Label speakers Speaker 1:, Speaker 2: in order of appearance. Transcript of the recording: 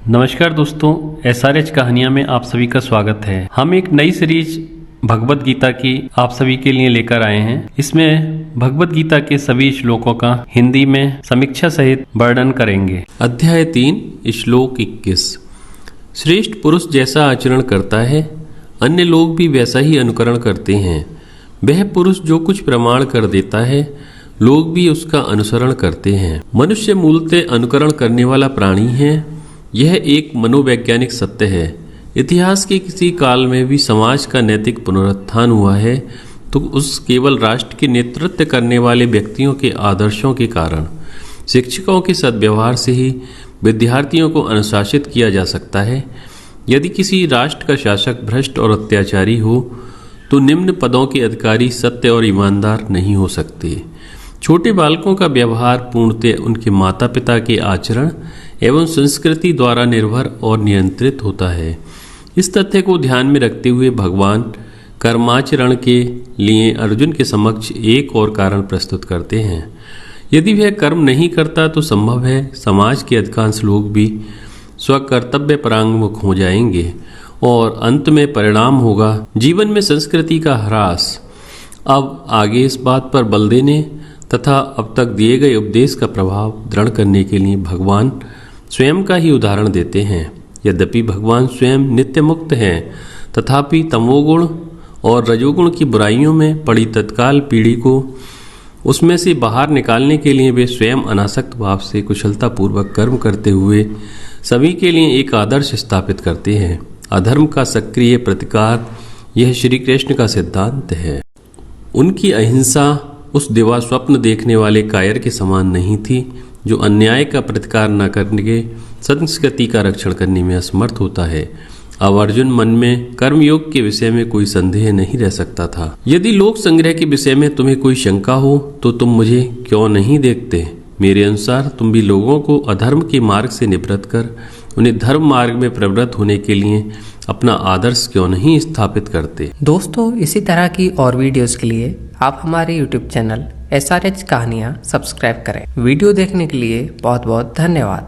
Speaker 1: नमस्कार दोस्तों, SRH कहानियाँ में आप सभी का स्वागत है। हम एक नई सीरीज भगवत गीता की आप सभी के लिए लेकर आए हैं। इसमें भगवत गीता के सभी श्लोकों का हिंदी में समीक्षा सहित वर्णन करेंगे।
Speaker 2: अध्याय 3 श्लोक 21। श्रेष्ठ पुरुष जैसा आचरण करता है, अन्य लोग भी वैसा ही अनुकरण करते हैं। वह पुरुष जो कुछ प्रमाण कर देता है, लोग भी उसका अनुसरण करते हैं। मनुष्य मूलतः अनुकरण करने वाला प्राणी है। यह एक मनोवैज्ञानिक सत्य है। इतिहास के किसी काल में भी समाज का नैतिक पुनरुत्थान हुआ है तो उस केवल राष्ट्र के नेतृत्व करने वाले व्यक्तियों के आदर्शों के कारण। शिक्षकों के सद्व्यवहार से ही विद्यार्थियों को अनुशासित किया जा सकता है। यदि किसी राष्ट्र का शासक भ्रष्ट और अत्याचारी हो तो निम्न पदों के अधिकारी सत्य और ईमानदार नहीं हो सकते। छोटे बालकों का व्यवहार पूर्णतः उनके माता पिता के आचरण एवं संस्कृति द्वारा निर्भर और नियंत्रित होता है। इस तथ्य को ध्यान में रखते हुए भगवान कर्माचरण के लिए अर्जुन के समक्ष एक और कारण प्रस्तुत करते हैं। यदि वह कर्म नहीं करता तो संभव है समाज के अधिकांश लोग भी स्वकर्तव्य परांगमुख हो जाएंगे और अंत में परिणाम होगा जीवन में संस्कृति का ह्रास। अब आगे इस बात पर बल देने तथा अब तक दिए गए उपदेश का प्रभाव दृढ़ करने के लिए भगवान स्वयं का ही उदाहरण देते हैं। यद्यपि भगवान स्वयं नित्य मुक्त हैं, तथापि तमोगुण और रजोगुण की बुराइयों में पड़ी तत्काल पीढ़ी को उसमें से बाहर निकालने के लिए वे स्वयं अनासक्त भाव से कुशलतापूर्वक कर्म करते हुए सभी के लिए एक आदर्श स्थापित करते हैं। अधर्म का सक्रिय प्रतिकार यह श्री कृष्ण का सिद्धांत है। उनकी अहिंसा उस दिवा स्वप्न देखने वाले कायर के समान नहीं थी जो अन्याय का प्रतिकार न करने के संस्कृति का रक्षण करने में असमर्थ होता है। अब अर्जुन मन में कर्मयोग के विषय में कोई संदेह नहीं रह सकता था। यदि लोक संग्रह के विषय में तुम्हें कोई शंका हो तो तुम मुझे क्यों नहीं देखते। मेरे अनुसार तुम भी लोगों को अधर्म के मार्ग से निवृत्त कर उन्हें धर्म मार्ग में प्रवृत्त होने के लिए अपना आदर्श क्यों नहीं स्थापित करते।
Speaker 3: दोस्तों, इसी तरह की और वीडियोस के लिए आप हमारे YouTube चैनल SRH कहानियाँ सब्सक्राइब करें। वीडियो देखने के लिए बहुत बहुत धन्यवाद।